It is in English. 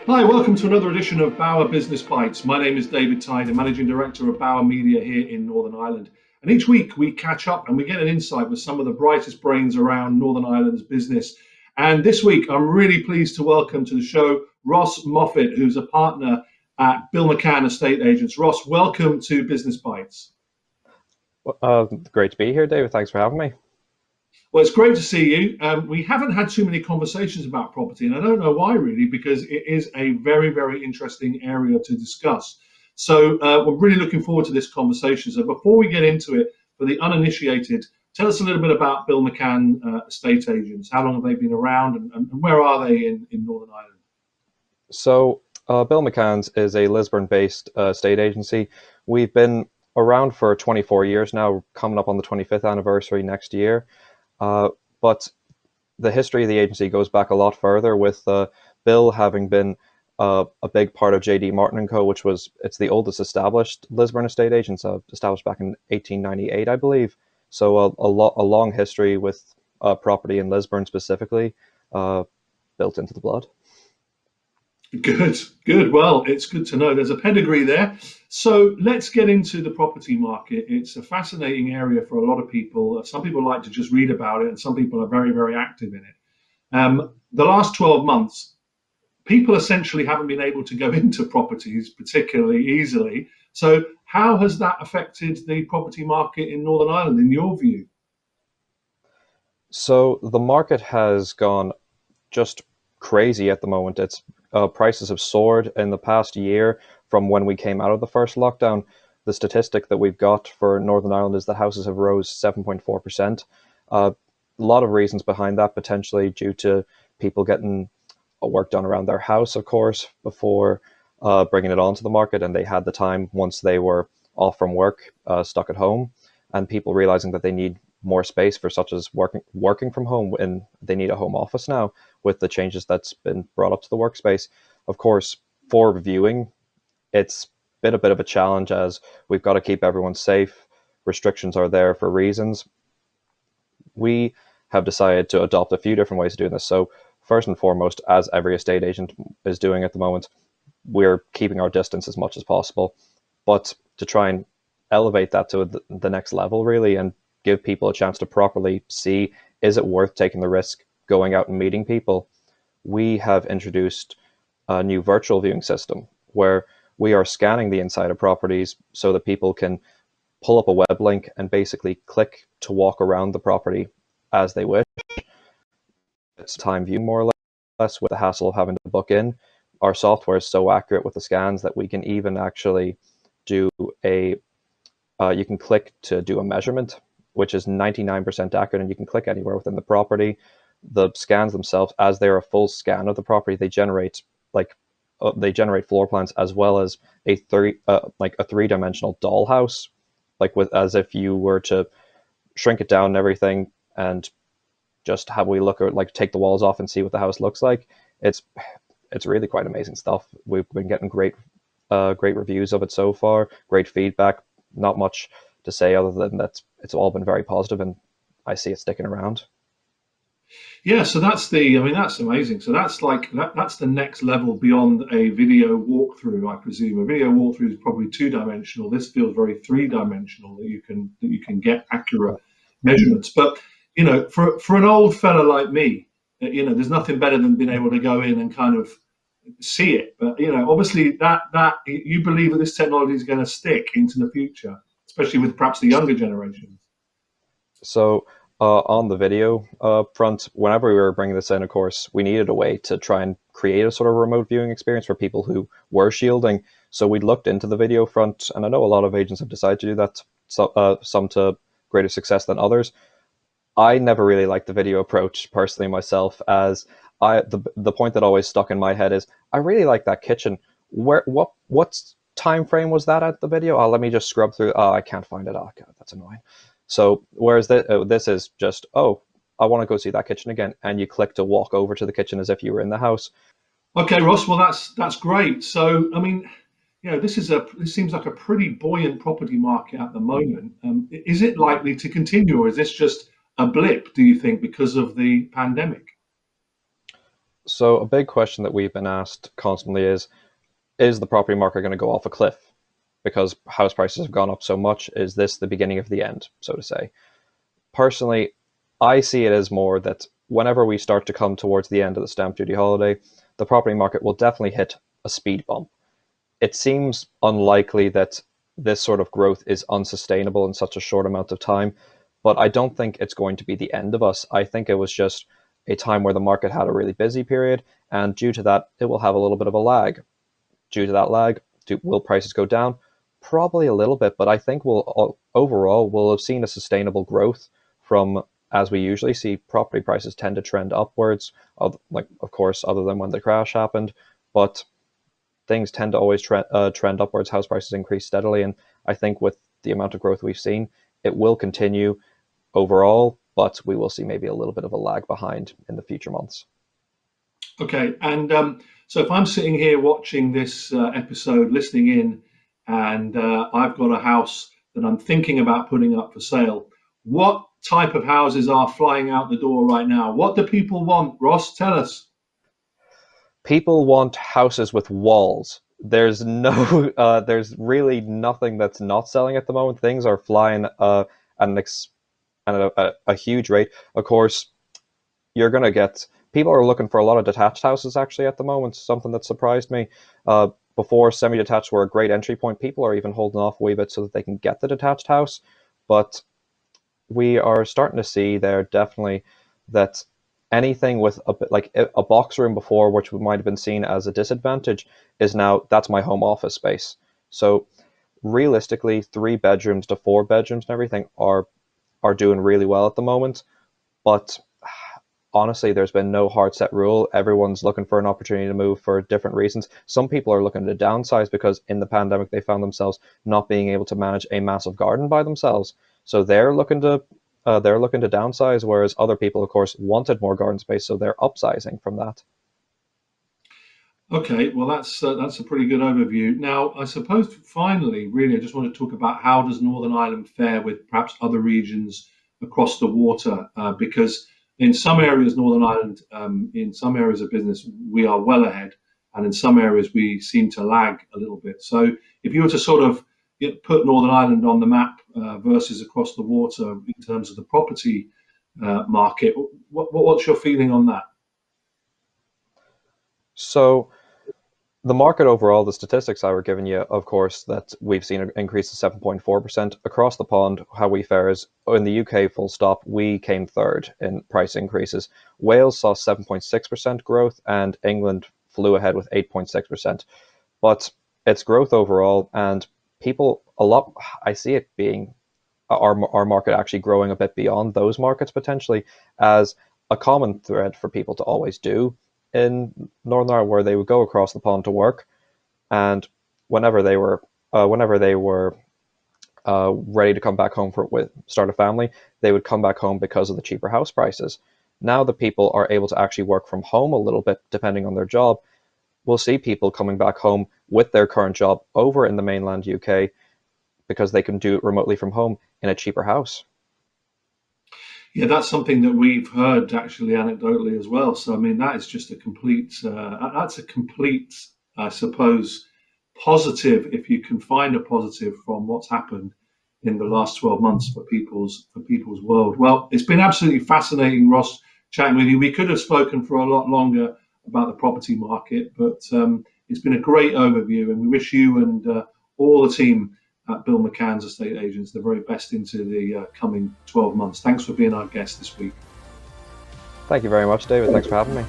Hi, welcome to another edition of Bauer Business Bites. My name is David Tighe, the Managing Director of Bauer Media here in Northern Ireland. And each week we catch up and we get an insight with some of the brightest brains around Northern Ireland's business. And this week I'm really pleased to welcome to the show Ross Moffett, who's a partner at Bill McCann Estate Agents. Ross, welcome to Business Bites. Great to be here, David. Thanks for having me. Well, it's great to see you. We haven't had too many conversations about property, and I don't know why really, because it is a very, very interesting area to discuss. So we're really looking forward to this conversation. So before we get into it, for the uninitiated, tell us a little bit about Bill McCann Estate Agents. How long have they been around, and where are they in Northern Ireland? Bill McCann's is a Lisbon-based estate agency. We've been around for 24 years now, coming up on the 25th anniversary next year. But the history of the agency goes back a lot further, with Bill having been a big part of J.D. Martin & Co., it's the oldest established Lisbon estate agents, established back in 1898, I believe. So a long history with property in Lisbon specifically, built into the blood. Good, good. Well, it's good to know there's a pedigree there. So let's get into the property market. It's a fascinating area for a lot of people. Some people like to just read about it, and some people are very, very active in it. The last 12 months, people essentially haven't been able to go into properties particularly easily. So how has that affected the property market in Northern Ireland, in your view? So the market has gone just crazy at the moment. It's prices have soared in the past year from when we came out of the first lockdown. The statistic that we've got for Northern Ireland is that houses have rose 7.4%. A lot of reasons behind that, potentially due to people getting work done around their house, of course, before bringing it onto the market, and they had the time once they were off from work, stuck at home, and people realizing that they need more space for such as working from home, and they need a home office now with the changes that's been brought up to the workspace. Of course, for viewing, it's been a bit of a challenge as we've got to keep everyone safe. Restrictions are there for reasons. We have decided to adopt a few different ways of doing this. So first and foremost, as every estate agent is doing at the moment, we're keeping our distance as much as possible, but to try and elevate that to the next level, really, and give people a chance to properly see, is it worth taking the risk going out and meeting people? We have introduced a new virtual viewing system where we are scanning the inside of properties so that people can pull up a web link and basically click to walk around the property as they wish. It's time viewing, more or less, with the hassle of having to book in. Our software is so accurate with the scans that we can even actually do you can click to do a measurement, which is 99% accurate, and you can click anywhere within the property. The scans themselves, as they're a full scan of the property, they generate floor plans as well as a three-dimensional dollhouse, as if you were to shrink it down and everything, and just have we look at, take the walls off and see what the house looks like. It's really quite amazing stuff. We've been getting great reviews of it so far, great feedback. Not much to say other than that it's all been very positive, and I see it sticking around. Yeah, so that's amazing. So that's the next level beyond a video walkthrough, I presume. A video walkthrough is probably two-dimensional. This feels very three-dimensional, that you can get accurate measurements. But for an old fella like me, there's nothing better than being able to go in and kind of see it. But obviously that you believe that this technology is going to stick into the future, especially with perhaps the younger generations. So on the video front, whenever we were bringing this in, of course, we needed a way to try and create a sort of remote viewing experience for people who were shielding. So we looked into the video front, and I know a lot of agents have decided to do that, some to greater success than others. I never really liked the video approach personally myself, as the point that always stuck in my head is, I really like that kitchen. What time frame was that at the video? Oh, let me just scrub through. Oh, I can't find it. Oh, God, that's annoying. So whereas this is just, oh, I want to go see that kitchen again, and you click to walk over to the kitchen as if you were in the house. Okay, Ross. Well, that's great. So, I mean, this seems like a pretty buoyant property market at the moment. Is it likely to continue, or is this just a blip, do you think, because of the pandemic? So a big question that we've been asked constantly is the property market going to go off a cliff? Because house prices have gone up so much, is this the beginning of the end, so to say? Personally, I see it as more that whenever we start to come towards the end of the stamp duty holiday, the property market will definitely hit a speed bump. It seems unlikely that this sort of growth is unsustainable in such a short amount of time, but I don't think it's going to be the end of us. I think it was just a time where the market had a really busy period, and due to that, it will have a little bit of a lag. Due to that lag, will prices go down? Probably a little bit, but I think overall we'll have seen a sustainable growth from, as we usually see, property prices tend to trend upwards, like of course, other than when the crash happened, but things tend to always trend upwards. House prices increase steadily, and I think with the amount of growth we've seen, it will continue overall, but we will see maybe a little bit of a lag behind in the future months. Okay, and so if I'm sitting here watching this episode, listening in, and I've got a house that I'm thinking about putting up for sale, what type of houses are flying out the door right now? What do people want? Ross, tell us. People want houses with walls. There's no, there's really nothing that's not selling at the moment. Things are flying at a huge rate. Of course, you're going to get people are looking for a lot of detached houses actually at the moment. Something that surprised me. Before semi-detached were a great entry point, people are even holding off a wee bit so that they can get the detached house. But we are starting to see there definitely that anything with a bit like a box room before, which might have been seen as a disadvantage, is now that's my home office space. So realistically, 3 bedrooms to 4 bedrooms and everything are doing really well at the moment. But honestly, there's been no hard set rule. Everyone's looking for an opportunity to move for different reasons. Some people are looking to downsize because in the pandemic they found themselves not being able to manage a massive garden by themselves. So they're looking to downsize, whereas other people, of course, wanted more garden space, so they're upsizing from that. Okay, well that's a pretty good overview. Now, I suppose finally, really, I just want to talk about how does Northern Ireland fare with perhaps other regions across the water, because in some areas, Northern Ireland, in some areas of business, we are well ahead, and in some areas we seem to lag a little bit. So, if you were to sort of put Northern Ireland on the map versus across the water in terms of the property market, what's your feeling on that? So the market overall, the statistics I were giving you, of course, that we've seen an increase of 7.4% across the pond. How we fare is in the UK, full stop, we came third in price increases. Wales saw 7.6% growth, and England flew ahead with 8.6%. But it's growth overall, and people a lot. I see it being our market actually growing a bit beyond those markets potentially as a common thread for people to always do in Northern Ireland, where they would go across the pond to work, and whenever they were ready to come back home for with start a family, they would come back home because of the cheaper house prices. Now that people are able to actually work from home a little bit, depending on their job, we'll see people coming back home with their current job over in the mainland UK because they can do it remotely from home in a cheaper house. Yeah, that's something that we've heard actually anecdotally as well. So I mean, that is just a complete. That's a complete, I suppose, positive if you can find a positive from what's happened in the last 12 months for people's world. Well, it's been absolutely fascinating, Ross, chatting with you. We could have spoken for a lot longer about the property market, but it's been a great overview, and we wish you and all the team at Bill McCann's Estate Agents the very best into the coming 12 months. Thanks for being our guest this week. Thank you very much, David. Thanks for having me.